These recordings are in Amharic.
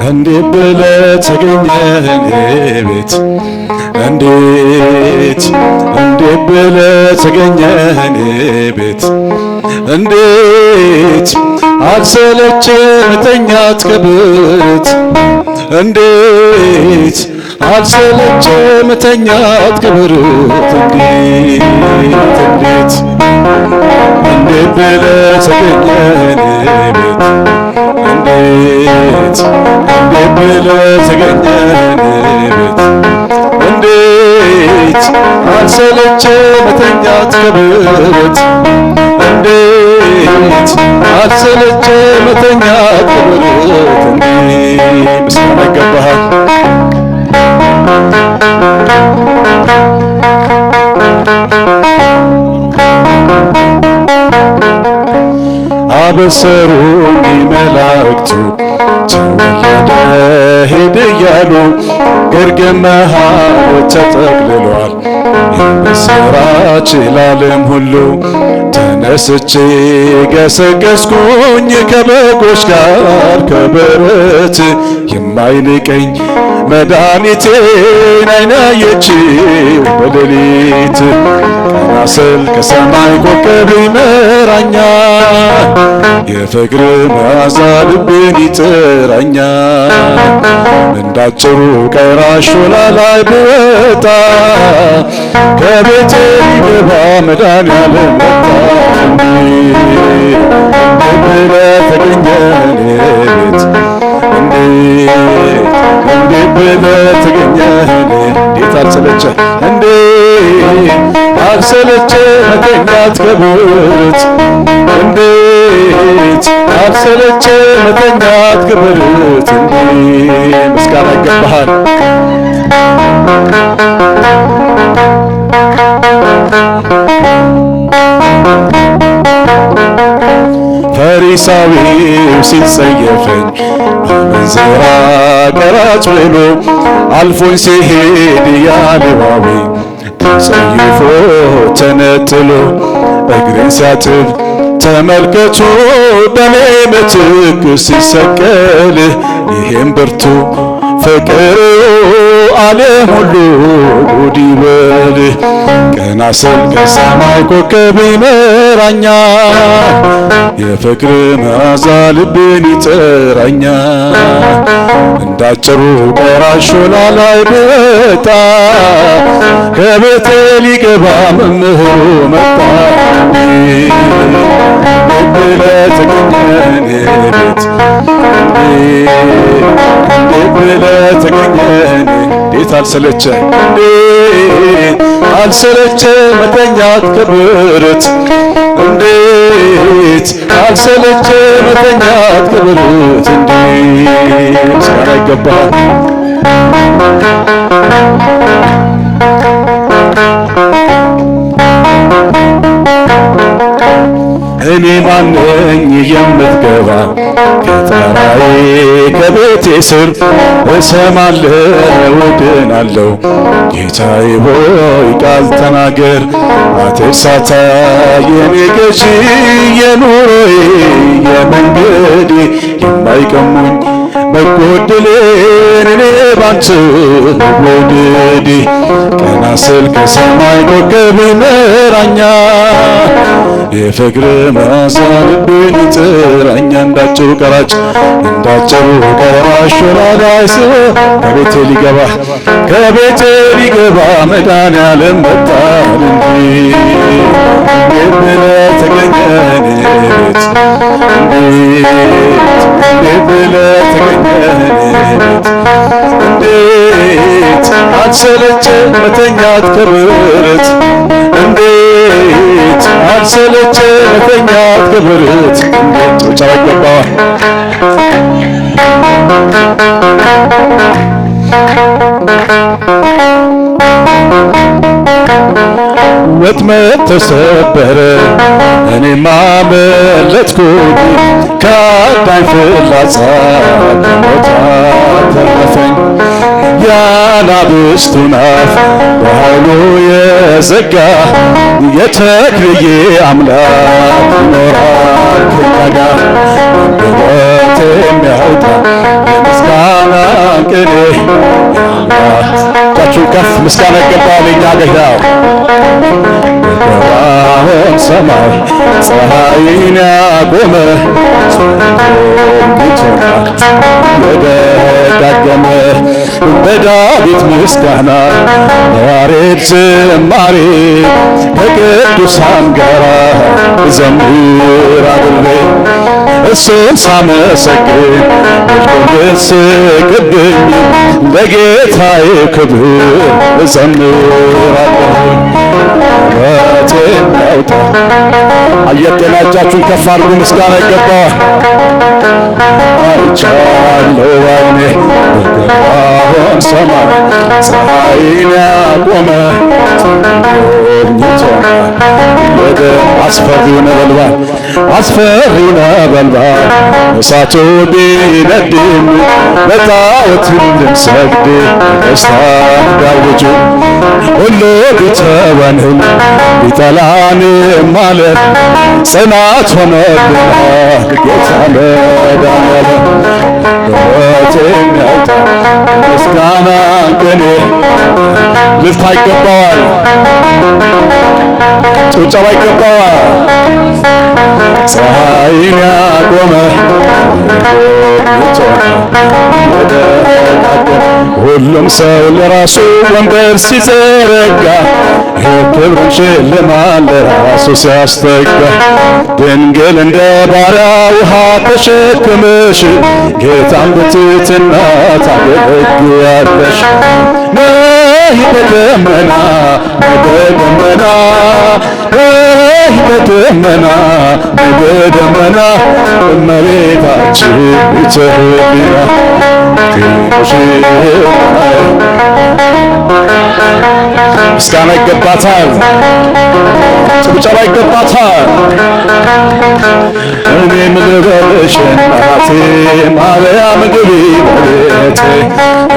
እንዴት ብለህ ተገኘህ እኔ ቤት እንዴት ብለህ ተገኘህ እኔ ቤት እንዴት አልሰለችም መተኛት ከቤት እንዴት አልሰለችም መተኛት ከቤት እንዴት ብለህ ተገኘህ እኔ ቤት እንዴት ብለህ ተገኘህ እኔ ቤት እንዴት አልሰለችም መተኛት ከቤት እንዴት አልሰለችም መተኛት ከቤት እንዴት ምስጋና ይገባሃል። አበሰሩኝ መላእክቱ ተወለደ ሄደ እያሉ ግርግም መሃሎች ተጠቅልሏል የምስራች ለዓለም ሁሉ ተነስቼ ገሰገስኩኝ ከበጎች ጋር ከበረት የማይንቀኝ መድኃኒቴን ዓይኔ አየችው በሌሊት ቀና ስል ከሰማይ ኮከብ ይመራኛል የፍቅር መዓዛ ልቤን ይጥራኛል እንዳጭሩ ቀራ ሾላ ላይ ብወጣ ከቤቴ ሊገባ መድኃኒዓለም መጣ እንዴት ብለህ ተገኘህ እኔ ቤት እንዴት ብለህ ተገኘህ እንዴት አልሰለቸህ እንዴት አልሰለቸህ መተኛት ከቤት እንዴት አልሰለቸህ መተኛት ከቤት እንዴት ምስጋና ይገባሃል። ፈሪሳዊው ሲጸየፈኝ አመንዝራ ቀራጭ ብሎ አልፎኝ ሲሄድ ያሌዋዊ ተጸይፎ ተነጥሎ እግሬን ሲያጥብ ተመልከቱ በኔ ምትክ ሲሰቀል ይሄም ብርቱ ፍቅር ዓለም ሁሉ ጉድ ይበል ቀና ስል ከሰማይ ኮከብ ይመራኛል የፍቅር መዓዛ ልቤን ይጥራኛል እንዳጭሩ ቀራ ሾላ ላይ ብወጣ ከቤቴ ሊገባ መምህሩ መጣ እንዴት ብለህ ተገኘህ እኔ ቤት እንዴት ብለህ ተገኘህ እንዴት አልሰለቸህ እንዴት አልሰለቸህ መተኛት ከቤት እንዴት አልሰለቸህ መተኛት ከቤት እንዴት ምስጋና ይገባሃል። እኔ ማነኝ የምትገባ ከጣራዬ ከቤቴ ስር እሰማለሁ እድናለሁ ጌታዬ ሆይ ቃል ተናገር አትርሳታ የኔ ገዢ የኑሮዬ የመንገዴ የማይቀሙኝ መጎደሌን እኔ ባንተ መወደዴ ቀና ስል ከሰማይ ኮከብ ይመራኛል የፍቅር መዓዛ ልቤን ይጥራኛል እንዳጭሩ ቀራጭ ሾላ ላይ ከቤቴ ሊገባ መድኃኒዓለም መጣ እንዴት ብለህ ተገኘህ እኔ ቤት እንዴት ብለህ ተገኘህ እኔ ቤት እንዴት አልሰለቸህ መተኛት ከቤት እንዴት አልሰለቸህ መተኛት ከቤት እንዴት ጭብጨባ ይገባዋል። ወጥመድ ተሰበረ እኔማ አመለጥኩኝ ከአዳኝ ፍላጻ ከሞት አተረፈኝ የአናብስቱን አፍ በኃይሉ የዘጋ የተክልዬ አምላክ ይኖራል ከእኛ ጋር አንደበት የሚያወጣ የምስጋና ቅኔ እጃችሁን ከፍ ምስጋና ይገባዋል የእኛ ጌታ በገባውን ሰማይ ፀሐይን ያቆመ የደጋገመ በዳዊት ምስጋና ያሬድ ዝማሬ ከቅዱሳን ጋር ዘምር አብሬ እሱን ሳመሰግን ልቦን ስቅብኝ ለጌታዬ ክብር እዘምራለሁ። ራቴን ያውጣ አየጤና እጃችሁን ከፍ አድርጉ ምስጋና ይገባዋል። አይቻለሁ ዓይኔ በገባውን ሰማይ ፀሐይን ያቆመ ወደ አስፈሪው ነበልባል እሳቱ ቢነድም በጣዖት ልንሰግድ ደስታ ዳውጁ ሁሉ ቢተወንም ቢጠላንም ማለት ጽናት ሆኖልናል ጌታ መድኃኔዓለም ሕይወቴን ያውጣ ምስጋና ቅኔ ልልታ ይገባዋል፣ ጭብጨባ ይገባዋል። ፀሐይን ያቆመ ሁሉም ሰው ለራሱ ወንበር ሲዘረጋ የክብሩን ሽልማት ለራሱ ሲያስተጋ ድንግል እንደ ባሪያ ውሃ ተሸክመሽ ጌታን በትሕትና ታገለግያለሽ። ነይ በደመና በደመና ነይ በደመና በደመና እመቤታችን ትህትና ምስጋና ይገባታል፣ ጭብጨባ ይገባታል። እኔም ልበልሽ እናቴ ማርያም ግቢ በቤቴ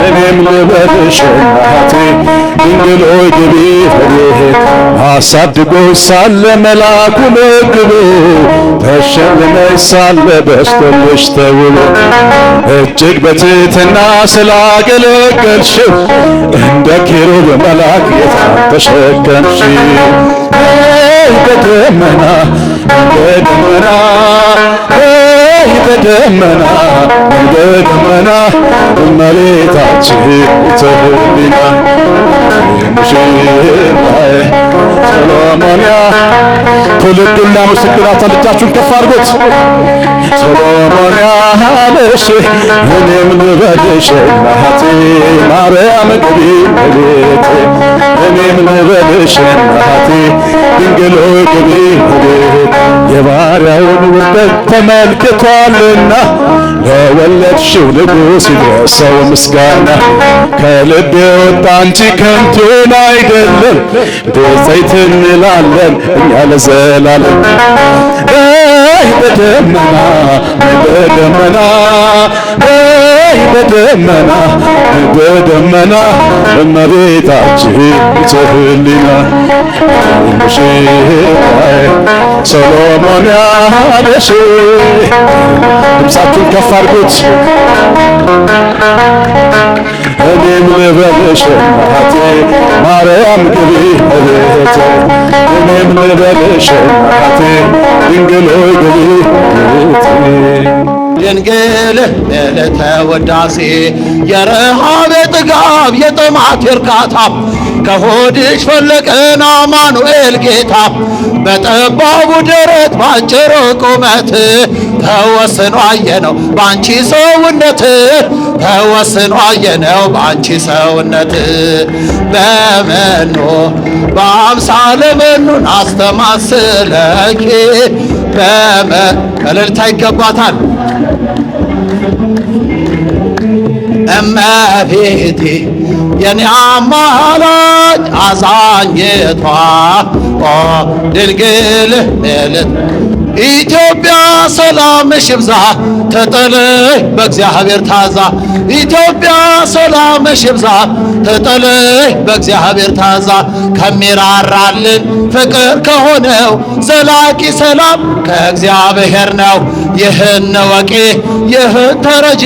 እኔም ልበልሽ እናቴ ድንግል ሆይ ግቢ በቤቴ አሳድጎ ሳለ መልአኩ መግቦ ተሸልመሽ ሳለ በስቶልሽ ተውሎ እጅግ በትሕትና ስላገለገልሽው እንደ ኪሩብ መልአክ ጌታን ተሸከምሽው። በደመና በደመና በደመና በደመና እመቤታችን ትህትና ሙሽራዬ ሰሎሞን ትውልዱን ላመሰግናታል። እጃችሁን ከፍ አድርጉት። ሰሎሞን ያለሽ እኔም ልበልሽ እናቴ ማርያም ግቢ በቤቴ እኔም ልበልሽ እናቴ ድንግል ሆይ ግቢ በቤቴ የባሪያውን ውርደት ተመልክቷልና ለወለድሽው ንጉሥ ይድረሰው ምስጋና ከልብ የወጣ እንጂ ከንቱን አይደለም ዘይት እንላለን እኛ ለዘላለም። በደመና በደመና በደመና በደመና እመቤታችን ትህልና ሙሽራዬ ሰሎሞን ያለሽ ድምፃችሁን ከፍ አድርጉት። እኔም ልበልሽ እናቴ ማርያም ግቢ በቤቴ እኔም ልበልሽ እናቴ ድንግል ሆይ ግቢ በቤቴ ድንግል ምልዕተ ውዳሴ የረሃብ የጥጋብ የጥማት የርካታ ከሆድሽ ፈለቀን አማኑኤል ጌታ በጠባቡ ደረት ባጭሩ ቁመት ተወስኖ አየነው ባንቺ ሰውነት ተወስኖ አየነው ባንቺ ሰውነት በመኖ በአምሳለ መኑን አስተማስለኪ እልልታ ይገባታል። እመቤቴ የኔ አማላጅ አዛኝቷ ድንግል ምልዕት ኢትዮጵያ ሰላምሽ ይብዛ ተጠለይ በእግዚአብሔር ታዛ ኢትዮጵያ ሰላምሽ ይብዛ ተጠለይ በእግዚአብሔር ታዛ ከሚራራልን ፍቅር ከሆነው ዘላቂ ሰላም ከእግዚአብሔር ነው። ይህን ወቂ ይህን ተረጄ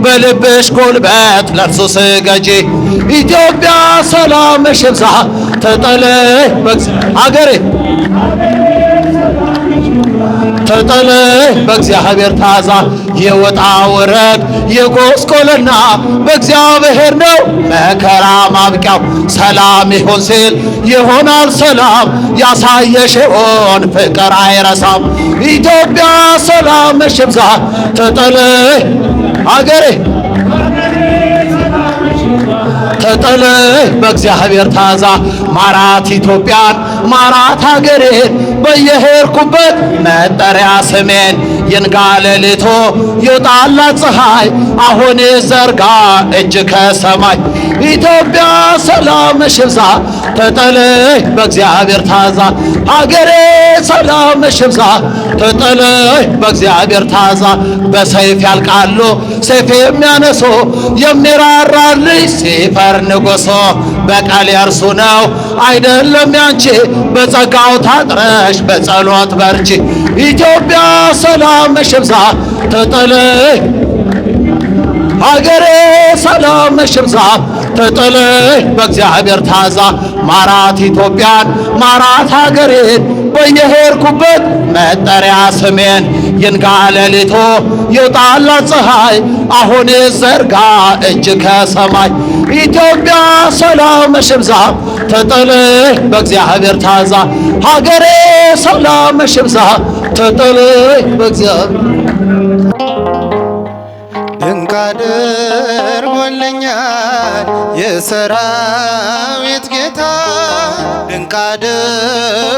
በልብሽ ጎልበ ጉልበት ለእርሱ ስገጂ። ኢትዮጵያ ሰላምሽ ይብዛ ተጠለይ አገሬ ተጠለይ በእግዚአብሔር ታዛ። የወጣ ወረድ የጎስቆልና በእግዚአብሔር ነው መከራ ማብቂያው። ሰላም ይሁን ሲል ይሆናል ሰላም ያሳየሽውን ፍቅር አይረሳም። ኢትዮጵያ ሰላምሽ ይብዛ ተጠለይ አገሬ ተጠለይ በእግዚአብሔር ታዛ። ማራት ኢትዮጵያን ማራት ሀገሬን በየሄድኩበት መጠሪያ ስሜን። ይንጋ ሌሊቱ ይውጣላት ፀሐይ አሁን ዘርጋ እጅ ከሰማይ። ኢትዮጵያ ሰላምሽ ይብዛ ተጠለይ በእግዚአብሔር ታዛ። ሀገሬ ሰላምሽ ይብዛ ተጠለይ በእግዚአብሔር ታዛ። በሰይፍ ያልቃሉ ሰይፍ የሚያነሱ የሚራራልሽ ሲፈር ንጉሶ። በቀል የእርሱ ነው አይደለም ያንቺ በጸጋው ታጥረሽ በጸሎት በርቺ። ኢትዮጵያ ሰላምሽ ይብዛ ተጠለይ ሀገሬ ሰላምሽ ይብዛ ተጠለይ በእግዚአብሔር ታዛ። ማራት ኢትዮጵያን ማራት ሀገሬን በየሄድኩበት መጠሪያ ስሜን። ይንጋ ሌሊቱ ይውጣላት ፀሐይ አሁን ዘርጋ እጅ ከሰማይ። ኢትዮጵያ ሰላምሽ ይብዛ ተጠለይ በእግዚአብሔር ታዛ። ሀገሬ ሰላምሽ ይብዛ ተጠለይ በእግዚአብሔር ድንቅ አድርጎልኛል የሰራዊት ጌታ። ድንቅ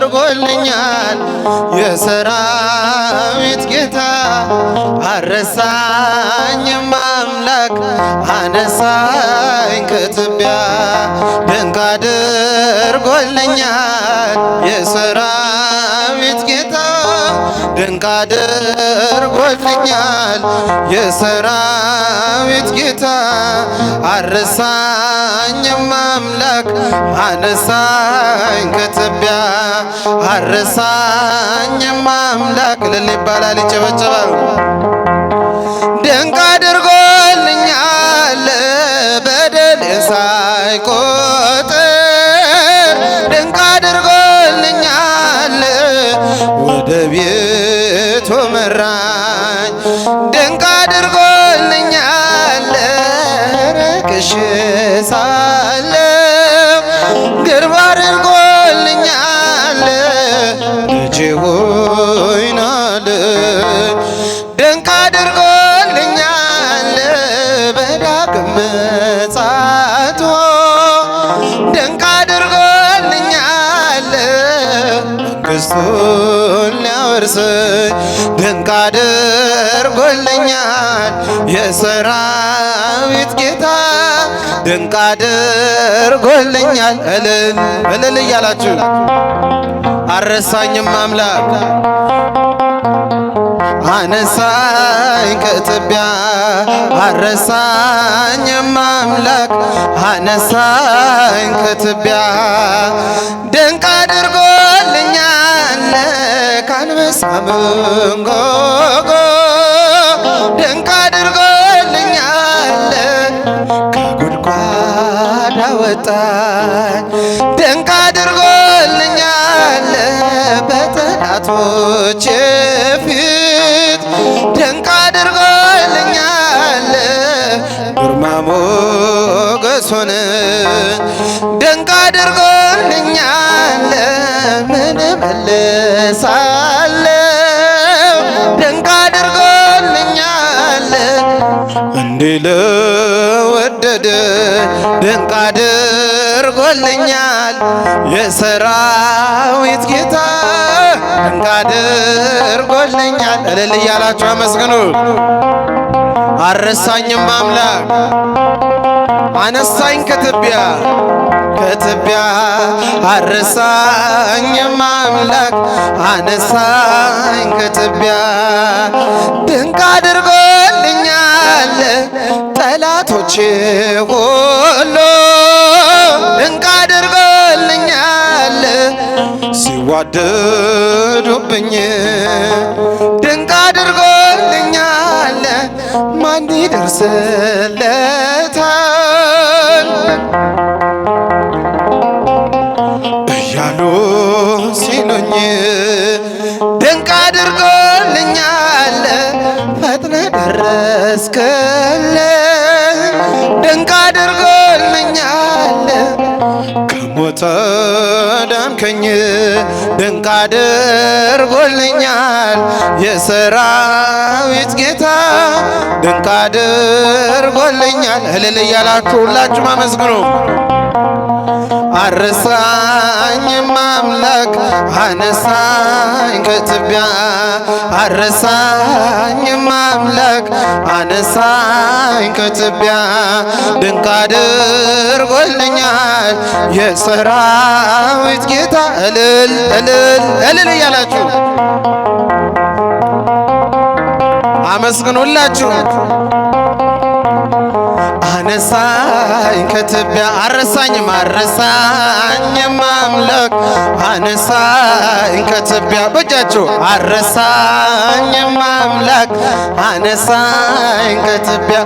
አድርጎልኛል የሰራዊት ጌታ። አረሳኝም አምላክ አነሳኝ ከትቢያ። ድንቅ አድርጎልኛል የሰራዊት ጌታ። ድንቅ አድርጎልኛል የሰራዊት ጌታ። አረሳኝም አምላክ አነሳኝ ከትቢያ። አረሳኝም አምላክ እልል ይባላል ይጨበጨባል። ድንቅ አድርጎልኛል በደሌን ሳይቆጥር። ድንቅ አድርጎልኛል ወደ ቤቱ መራኝ። ድንቅ አድርጎልኛል ረክሼ ሳለሁ ግርማ አድርጎልኛል ልጄ ሆይ ናልኝ። ድንቅ አድርጎልኛል በዳግም ምጽአቱ። ድንቅ አድርጎልኛል መንግሥቱን ሊያወርሰኝ። ድንቅ አድርጎልኛል የሰራዊት ጌታ። ድንቅ አድርጎልኛል እልል እልል እያላችሁ አረሳኝም አምላክ አነሳኝ ከትቢያ። አረሳኝም አምላክ አነሳኝ ከትቢያ። ድንቅ አድርጎልኛል ከአንበሳ መንጋጋ። ድንቅ አድርጎልኛል ከጉድጓድ አወጣኝ። ድንቅ አድርጎልኛል በጠላቶቼ ፊት። ድንቅ አድርጎልኛል ግርማ ሞገሱን። ድንቅ አድርጎልኛል ምን እመልሳለሁ። ድንቅ አድርጎልኛል እንዲህ ለወደደ። ድንቅ አድርጎልኛል የሰራዊት ጌታ። ድንቅ አድርጎልኛል እልል እያላችሁ አመስግኑ። አረሳኝም አምላክ አነሳኝ ከትቢያ ከትቢያ። አረሳኝም አምላክ አነሳኝ ከትቢያ። ድንቅ አድርጎልኛል ጠላቶቼ ሁሉ። ድንቅ አድርጎልኛል ሲዋደዱብኝ። ድንቅ አድርጎልኛል ማን ይደርስለት ተመስገን ድንቅ አድርጎልኛል ከሞት ዳንከኝ ድንቅ አድርጎልኛል የሰራዊት ጌታ ድንቅ አድርጎልኛል። እልል እያላችሁ ሁላችሁም አመስግኑ። አረሳኝም አምላክ አነሳኝ ከትቢያ አረሳኝም አምላክ አነሳኝ ከትቢያ ድንቅ አድርጎልኛል የሰራዊት ጌታ። እልል እልል እልል እያላችሁ አመስግኑላችሁ። አነሳኝ ከትቢያ አረሳኝም አምላክ አነሳኝ ከትቢያ በእጃችሁ አረሳኝም አምላክ አነሳኝ ከትቢያ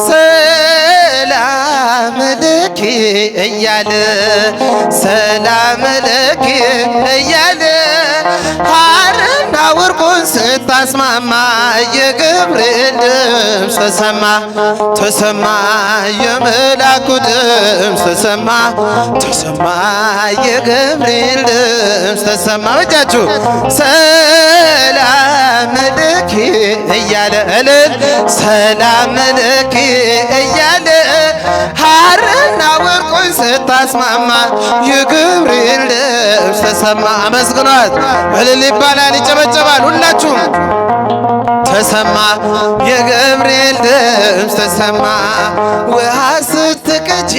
ሰላም ለኪ እያለ ሰላም ለኪ እያለ ሐርና ወርቁን ስታስማማ የገብርኤል ድምፅ ተሰማ ተሰማ የመላኩ ድምፅ ተሰማ ተሰማ የገብርኤል ድምፅ ተሰማ። በእጃችሁ ሰላም ለኪ እያለ እልል ሰላም ለኪ እያለ ሐርና ወርቁን ስታስማማ የገብርኤል ድምፅ ተሰማ። አመስግኗት። እልል ይባላል፣ ይጨበጨባል። ሁላችሁም ተሰማ የገብርኤል ድምፅ ተሰማ። ውሃ ስትቀጂ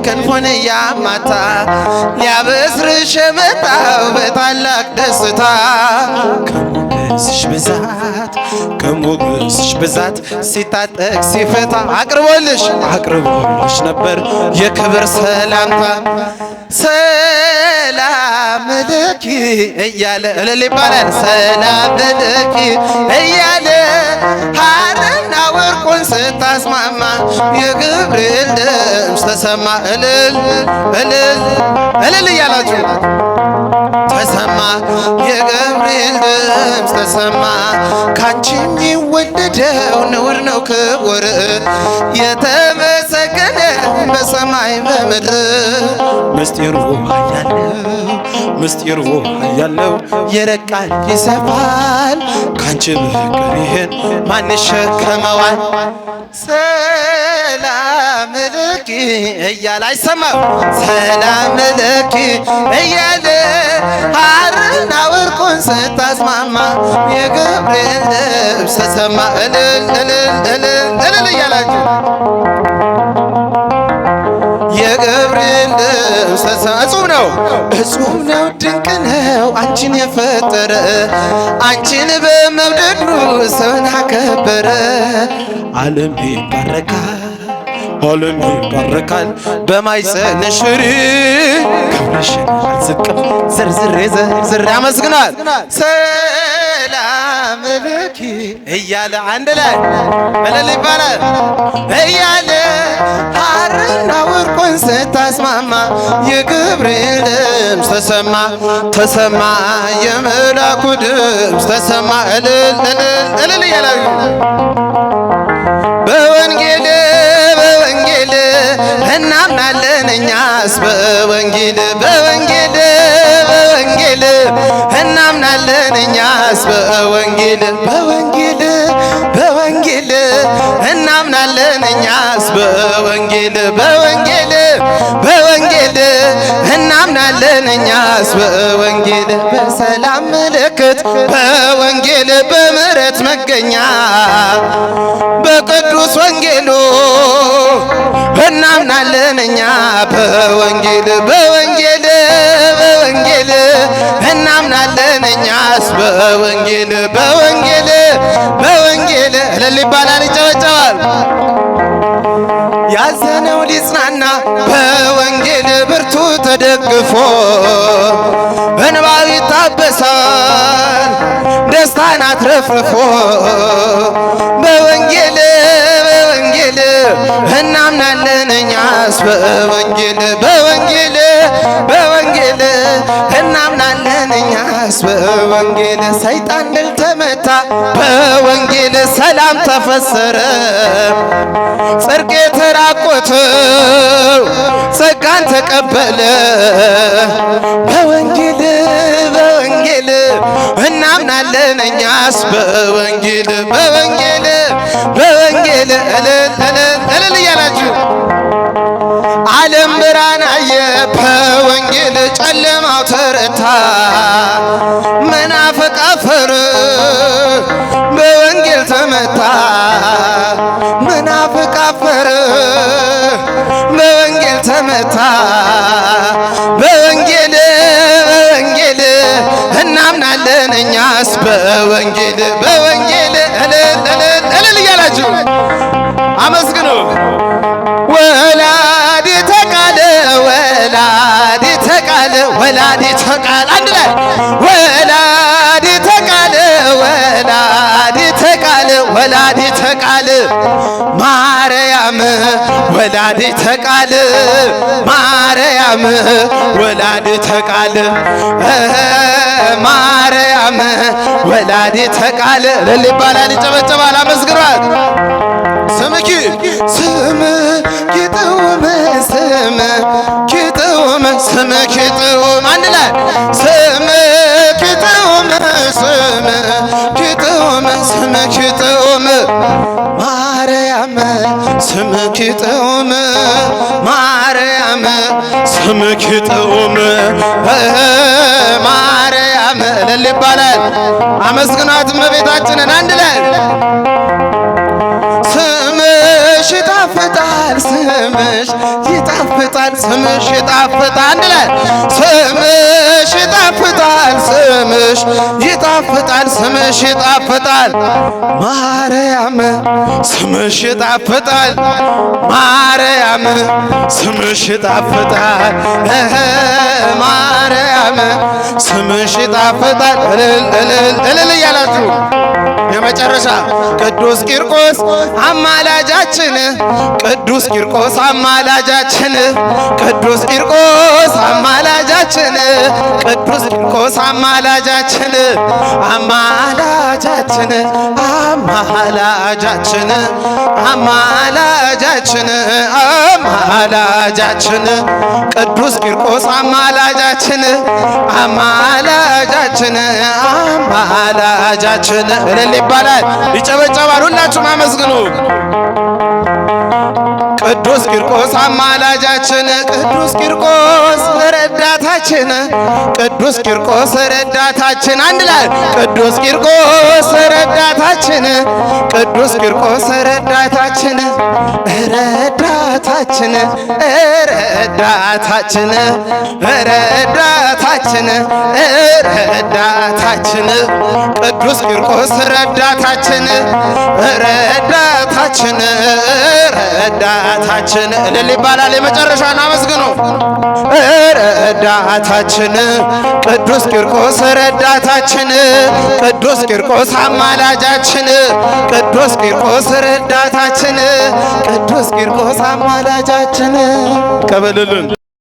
ክንፉን እያማታ ሊያበስርሽ የመጣው በታላቅ ደስታ ከሞገስሽ ብዛት ሲታጠቅ ሲፈታ አቅርቦልሽ ነበር የክብር ሰላምታ። ሰላም ለኪ እያለ እልል ይባላል። ሰላም ለኪ እያለ ሐርና ወርቁን ስታስማማ የገብርኤል ድምፅ ተሰማ። እልል እልል እልል እያላችሁ ተሰማ የገብርኤል ድምፅ ተሰማ። ካንቺ የሚወደደው ንውር ነው ክቡር የተመሰገነ በሰማይ በምድር ምስጢሩ ያለው የረቃል ይሰፋል ካንቺ በቀር ይሄን ማን ይሸከመዋል? ሰላም ለኪ እያለ አይሰማም። ሰላም ለኪ እያለ ሐርና ወርቁን ስታስማማ የገብርኤል ድምፅ ተሰማ። እልል እልል እልል እልል እያላችሁ የገብርኤል ድምፅ ተሰማ። እጹብ ነው ድንቅ ነው አንቺን የፈጠረ አንቺን በመውደዱ ሰውን አከበረ። ዓለም ይባረካል በማኅፀንሽ ፍሬ ክብርሽን አልዝቅም ዘርዝሬ አመስግናል። ሰላም ለኪ እያለ አንድ ላይ እልል ይባላል እያለ ሐርና ወርቁን ስታስማማ የገብርኤል ድምፅ ተሰማ የመላኩ ድምፅ ተሰማ። እልል እልል እልል እያላዩ በወንጌል እናምናለን እኛስ በወንጌል እናምናለን እኛስ በወንጌል እናምናለን እኛስ በወንጌል እናምናለን እኛስ በወንጌል በሰላም ምልክት በወንጌል በምሕረት መገኛ በቅዱስ ወንጌሉ እናምናለን እኛ በወንጌል እናምናለን እኛስ በወንጌል እልል ይባላል፣ ይጨበጨባል። ያዘነው ሊጽናና በወንጌል ብርቱ ተደግፎ እንባው ይታበሳል ደስታን አትረፍርፎ በወንጌል እናምናለን እኛስ በወንጌል እናምናለን እኛስ በወንጌል ሰይጣን ድል ተመታ በወንጌል ሰላም ከፈሰረ ጽድቅ የተራቆተው ጸጋን ተቀበለ። በወንጌል በወንጌል እናምናለን እኛስ በወንጌል በወንጌል በወንጌል እልል እያላችሁ ዓለም ብርሃን አየ በወንጌል ጨለማው ተረታ። መናፍቅ አፈረ በወንጌል ተመታ። መናፍቅ አፈረ በወንጌል ተመታ። በወንጌል በወንጌል እናምናለን እኛስ በወንጌል በወንጌል እልል እያላችሁ አመስግኑ። ወላዲተ ቃል ወላዲተ ቃል ወላዲተ ቃል አንድ ላይ ወላዲተ ቃል ወላዲተ ቃል ወላዲተ ቃል ማርያም ወላዲተ ቃል ማርያም ወላዲተ ቃል ማርያም ወላዲተ ቃል እልል ይባላል፣ ይጨበጨባል። አመስግኗት። ስምኪ ስምኪ ጥዑም ስምኪ ጥዑም ስምኪ ጥዑም አንድ ላይ ስምኪ ጥዑም ስምኪ ጥዑም ስምኪ ጥዑም ማርያም ስምኪ ጥዑም ማርያም ስምኪ ጥዑም ማርያም እልል ይባላል። አመስግኗት እመቤታችንን አንድ ላይ ስምሽ ይጣፍጣል ስምሽ ይጣፍጣል ስምሽ ይጣፍጣል አንድ ላይ ስምሽ ይጣፍጣል ስምሽ ይጣፍጣል ስምሽ ይጣፍጣል ማርያም ስምሽ ይጣፍጣል ማርያም ስምሽ ይጣፍጣል ማርያም ስምሽ ይጣፍጣል እልል እያላችሁ የመጨረሻ ቅዱስ ቂርቆስ አማላጃችን ቅዱስ ቂርቆስ አማላጃችን ቅዱስ ቂርቆስ አማላጃችን ቅዱስ ቂርቆስ አማላጃችን አማላጃችን አማላጃችን አማላጃችን አማላጃችን ቅዱስ ቂርቆስ አማላጃችን አማላጃችን አማላጃችን እልል ይባላል፣ ይጨበጨባል። ሁላችሁም አመስግኑ። ቅዱስ ቂርቆስ አማላጃችን ቅዱስ ቂርቆስ ረዳታችን ቅዱስ ቂርቆስ ረዳታችን አንድ ላይ ቅዱስ ቂርቆስ ረዳታችን ቅዱስ ቂርቆስ ረዳታችን ረዳታችን ረዳታችን ረዳታችን ረዳታችን ቅዱስ ቂርቆስ ረዳታችን ረዳታችን ረዳታችን እልል ይባላል። የመጨረሻን አመስግኑ። ረዳታችን ቅዱስ ቂርቆስ ረዳታችን ቅዱስ ቂርቆስ አማላጃችን ቅዱስ ቂርቆስ ረዳታችን ቅዱስ ቂርቆስ አማላጃችን ቀበልልን።